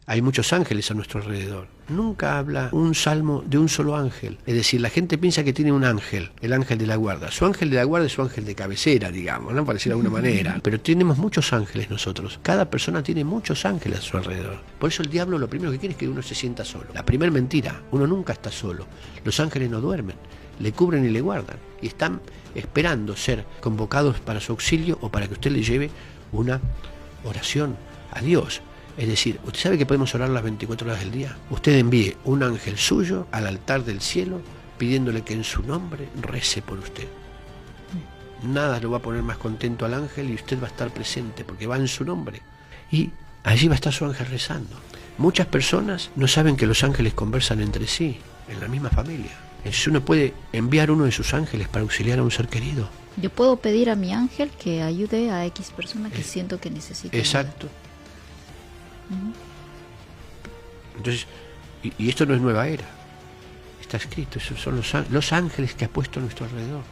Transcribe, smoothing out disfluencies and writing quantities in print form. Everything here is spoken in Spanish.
Hay muchos ángeles a nuestro alrededor. Nunca habla un salmo de un solo ángel. Es decir, la gente piensa que tiene un ángel, el ángel de la guarda. Su ángel de la guarda es su ángel de cabecera, digamos, ¿no? Para decirlo de alguna manera. Pero tenemos muchos ángeles nosotros. Cada persona tiene muchos ángeles a su alrededor. Por eso el diablo lo primero que quiere es que uno se sienta solo. La primera mentira, uno nunca está solo. Los ángeles no duermen, le cubren y le guardan. Y están esperando ser convocados para su auxilio o para que usted le lleve una oración a Dios. Es decir, usted sabe que podemos orar las 24 horas del día. Usted envíe un ángel suyo al altar del cielo pidiéndole que en su nombre rece por usted. Nada lo va a poner más contento al ángel y usted va a estar presente porque va en su nombre. Y allí va a estar su ángel rezando. Muchas personas no saben que los ángeles conversan entre sí, en la misma familia. Entonces uno puede enviar uno de sus ángeles para auxiliar a un ser querido. Yo puedo pedir a mi ángel que ayude a X persona que siento que necesita. Exacto. Entonces, y esto no es nueva era, está escrito, esos son los ángeles que ha puesto a nuestro alrededor.